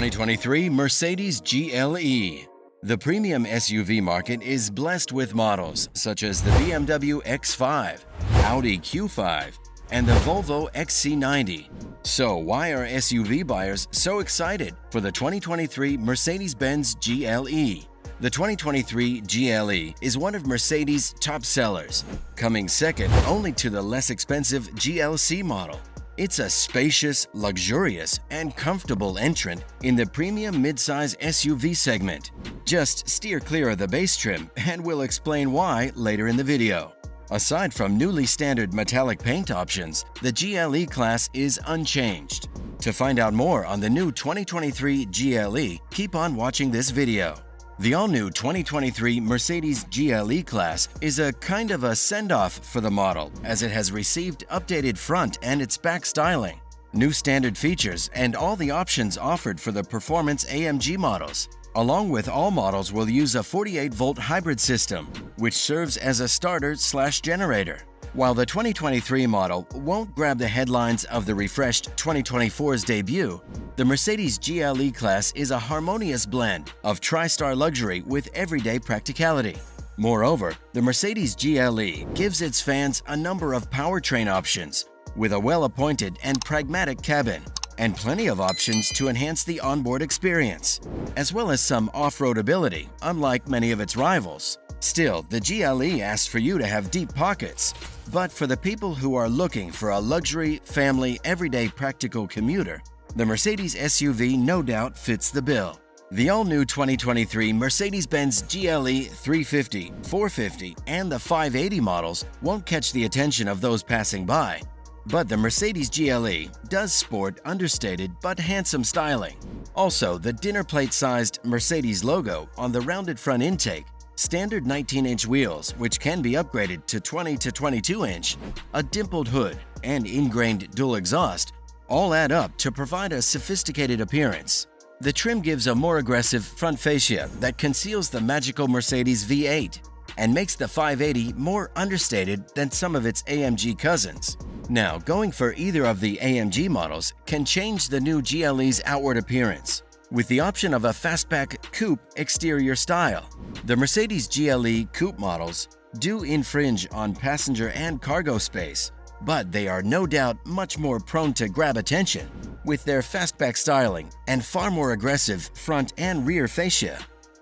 2023 Mercedes GLE. The premium SUV market is blessed with models such as the BMW X5, Audi Q5, and the Volvo XC90. So why are SUV buyers so excited for the 2023 Mercedes-Benz GLE? The 2023 GLE is one of Mercedes' top sellers, coming second only to the less expensive GLC model. It's a spacious, luxurious, and comfortable entrant in the premium midsize SUV segment. Just steer clear of the base trim, and we'll explain why later in the video. Aside from newly standard metallic paint options, the GLE-Class is unchanged. To find out more on the new 2023 GLE, keep on watching this video. The all-new 2023 Mercedes GLE-Class is a kind of a send-off for the model, as it has received updated front and its back styling, new standard features, and all the options offered for the performance AMG models. Along with all models will use a 48-volt hybrid system, which serves as a starter/generator. While the 2023 model won't grab the headlines of the refreshed 2024's debut, the Mercedes GLE-Class is a harmonious blend of tri-star luxury with everyday practicality. Moreover, the Mercedes GLE gives its fans a number of powertrain options, with a well-appointed and pragmatic cabin, and plenty of options to enhance the onboard experience, as well as some off-road ability, unlike many of its rivals. Still, the GLE asks for you to have deep pockets. But for the people who are looking for a luxury, family, everyday practical commuter, the Mercedes SUV no doubt fits the bill. The all-new 2023 Mercedes-Benz GLE 350, 450, and the 580 models won't catch the attention of those passing by. But the Mercedes GLE does sport understated but handsome styling. Also, the dinner plate-sized Mercedes logo on the rounded front intake, standard 19-inch wheels which can be upgraded to 20 to 22-inch, a dimpled hood, and ingrained dual exhaust all add up to provide a sophisticated appearance. The trim gives a more aggressive front fascia that conceals the magical Mercedes V8 and makes the 580 more understated than some of its AMG cousins. Now, going for either of the AMG models can change the new GLE's outward appearance, with the option of a fastback coupe exterior style. The Mercedes GLE coupe models do infringe on passenger and cargo space, but they are no doubt much more prone to grab attention with their fastback styling and far more aggressive front and rear fascia.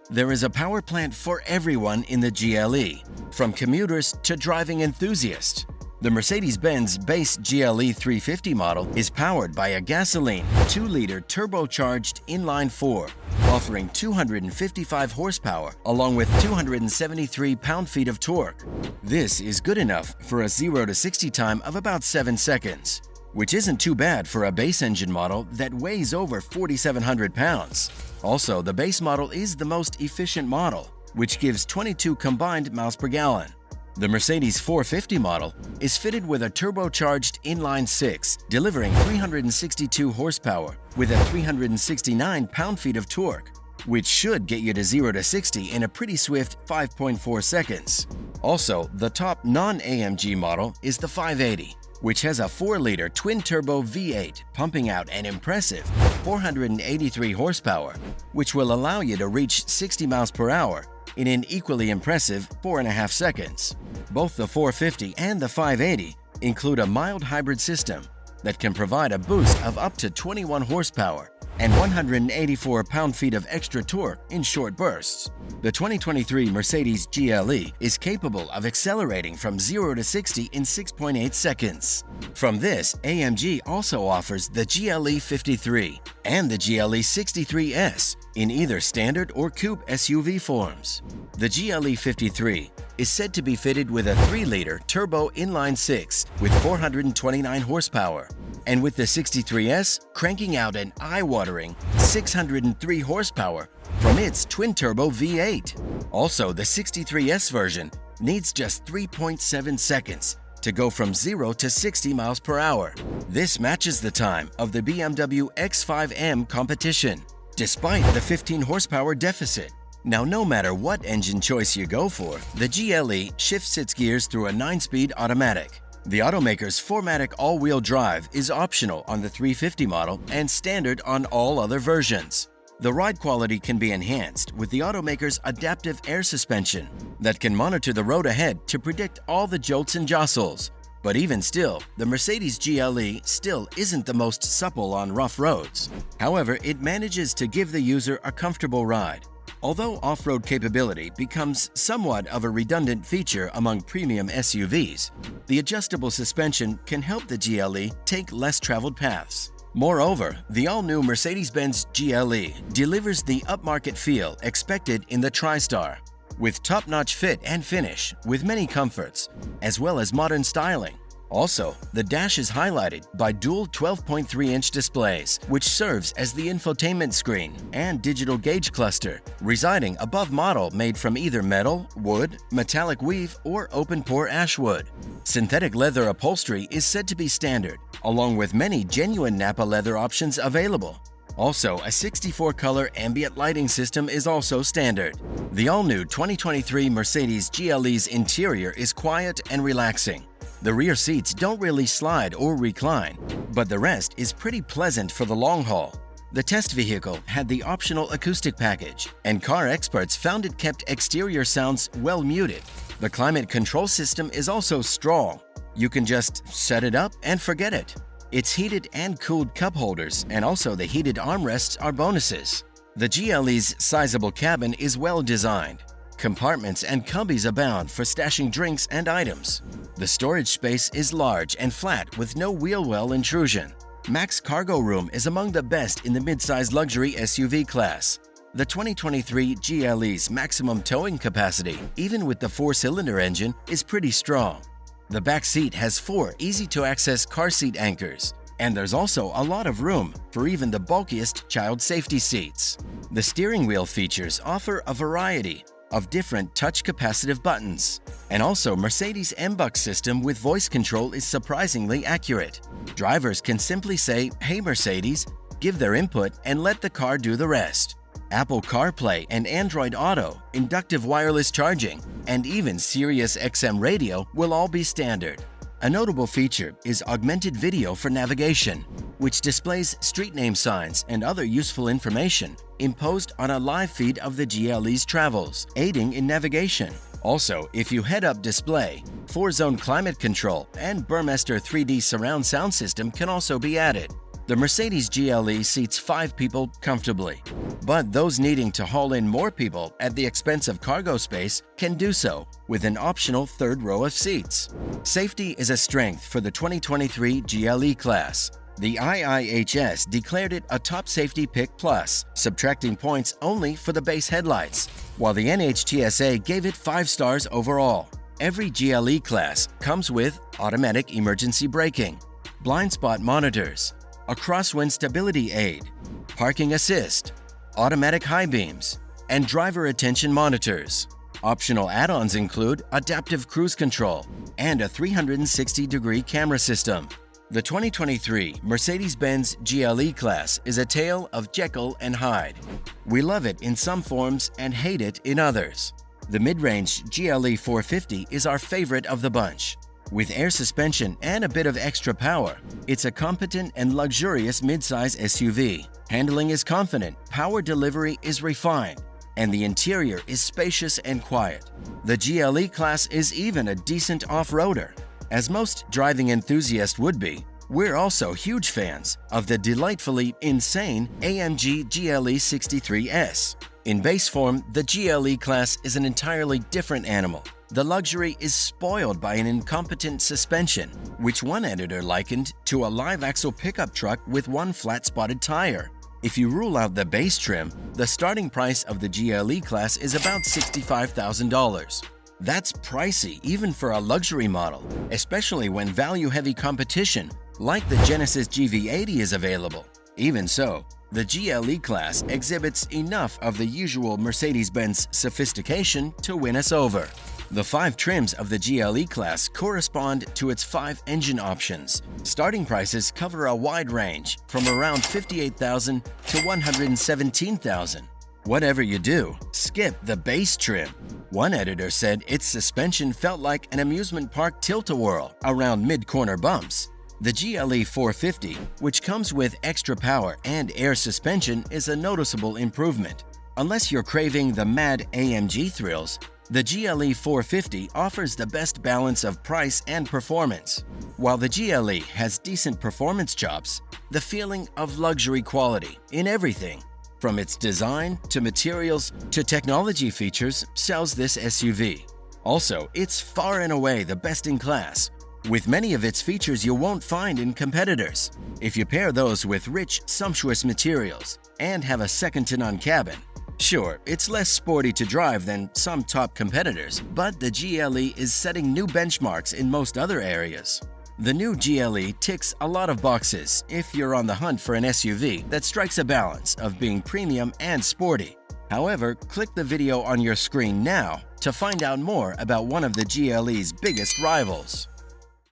There is a power plant for everyone in the GLE, from commuters to driving enthusiasts. The Mercedes-Benz base GLE 350 model is powered by a gasoline 2-liter turbocharged inline-4, offering 255 horsepower along with 273 pound-feet of torque. This is good enough for a 0 to 60 time of about 7 seconds, which isn't too bad for a base engine model that weighs over 4,700 pounds. Also, the base model is the most efficient model, which gives 22 combined miles per gallon. The Mercedes 450 model is fitted with a turbocharged inline-6, delivering 362 horsepower with a 369 pound-feet of torque, which should get you to 0 to 60 in a pretty swift 5.4 seconds. Also, the top non-AMG model is the 580, which has a 4-liter twin-turbo V8 pumping out an impressive 483 horsepower, which will allow you to reach 60 miles per hour in an equally impressive 4.5 seconds. Both the 450 and the 580 include a mild hybrid system that can provide a boost of up to 21 horsepower and 184 pound-feet of extra torque in short bursts. The 2023 Mercedes GLE is capable of accelerating from 0 to 60 in 6.8 seconds. From this, AMG also offers the GLE 53 and the GLE 63S in either standard or coupe SUV forms. The GLE 53 is said to be fitted with a 3-liter turbo inline-6 with 429 horsepower, and with the 63S cranking out an eye-watering 603 horsepower from its twin-turbo V8. Also, the 63S version needs just 3.7 seconds to go from 0 to 60 miles per hour. This matches the time of the BMW X5M competition, despite the 15 horsepower deficit. Now, no matter what engine choice you go for, the GLE shifts its gears through a 9-speed automatic. The automaker's 4MATIC all-wheel drive is optional on the 350 model and standard on all other versions. The ride quality can be enhanced with the automaker's adaptive air suspension that can monitor the road ahead to predict all the jolts and jostles. But even still, the Mercedes GLE still isn't the most supple on rough roads. However, it manages to give the user a comfortable ride. Although off-road capability becomes somewhat of a redundant feature among premium SUVs, the adjustable suspension can help the GLE take less traveled paths. Moreover, the all-new Mercedes-Benz GLE delivers the upmarket feel expected in the TriStar, with top-notch fit and finish with many comforts, as well as modern styling. Also, the dash is highlighted by dual 12.3-inch displays, which serves as the infotainment screen and digital gauge cluster, residing above model made from either metal, wood, metallic weave, or open-pore ashwood. Synthetic leather upholstery is said to be standard, along with many genuine Nappa leather options available. Also, a 64-color ambient lighting system is also standard. The all-new 2023 Mercedes GLE's interior is quiet and relaxing. The rear seats don't really slide or recline, but the rest is pretty pleasant for the long haul. The test vehicle had the optional acoustic package, and car experts found it kept exterior sounds well muted. The climate control system is also strong. You can just set it up and forget it. Its heated and cooled cup holders and also the heated armrests are bonuses. The GLE's sizable cabin is well designed. Compartments and cubbies abound for stashing drinks and items. The storage space is large and flat with no wheel well intrusion. Max cargo room is among the best in the midsize luxury SUV class. The 2023 GLE's maximum towing capacity, even with the 4-cylinder engine, is pretty strong. The back seat has 4 easy-to-access car seat anchors, and there's also a lot of room for even the bulkiest child safety seats. The steering wheel features offer a variety of different touch capacitive buttons, and also Mercedes MBUX system with voice control is surprisingly accurate. Drivers can simply say, "Hey Mercedes," give their input and let the car do the rest. Apple CarPlay and Android Auto, inductive wireless charging, and even Sirius XM radio will all be standard. A notable feature is augmented video for navigation, which displays street name signs and other useful information imposed on a live feed of the GLE's travels, aiding in navigation. Also, if you head-up display, 4-zone climate control and Burmester 3D surround sound system can also be added. The Mercedes GLE seats 5 people comfortably, but those needing to haul in more people at the expense of cargo space can do so with an optional 3rd row of seats. Safety is a strength for the 2023 GLE-Class. The IIHS declared it a top safety pick plus, subtracting points only for the base headlights, while the NHTSA gave it 5 stars overall. Every GLE-Class comes with automatic emergency braking, blind spot monitors, a crosswind stability aid, parking assist, automatic high beams, and driver attention monitors. Optional add-ons include adaptive cruise control and a 360-degree camera system. The 2023 Mercedes-Benz GLE-Class is a tale of Jekyll and Hyde. We love it in some forms and hate it in others. The mid-range GLE 450 is our favorite of the bunch. With air suspension and a bit of extra power, it's a competent and luxurious midsize SUV. Handling is confident, power delivery is refined, and the interior is spacious and quiet. The GLE-Class is even a decent off-roader. As most driving enthusiasts would be, we're also huge fans of the delightfully insane AMG GLE 63S. In base form, the GLE-Class is an entirely different animal. The luxury is spoiled by an incompetent suspension, which one editor likened to a live-axle pickup truck with one flat-spotted tire. If you rule out the base trim, the starting price of the GLE-Class is about $65,000. That's pricey even for a luxury model, especially when value-heavy competition like the Genesis GV80 is available. Even so, the GLE-Class exhibits enough of the usual Mercedes-Benz sophistication to win us over. The 5 trims of the GLE-Class correspond to its 5 engine options. Starting prices cover a wide range from around $58,000 to $117,000. Whatever you do, skip the base trim. One editor said its suspension felt like an amusement park tilt-a-whirl around mid-corner bumps. The GLE 450, which comes with extra power and air suspension, is a noticeable improvement. Unless you're craving the mad AMG thrills, the GLE 450 offers the best balance of price and performance. While the GLE has decent performance chops, the feeling of luxury quality in everything, from its design to materials to technology features, sells this SUV. Also, it's far and away the best in class, with many of its features you won't find in competitors. If you pair those with rich, sumptuous materials and have a second-to-none cabin, sure, it's less sporty to drive than some top competitors, but the GLE is setting new benchmarks in most other areas. The new GLE ticks a lot of boxes if you're on the hunt for an SUV that strikes a balance of being premium and sporty. However, click the video on your screen now to find out more about one of the GLE's biggest rivals.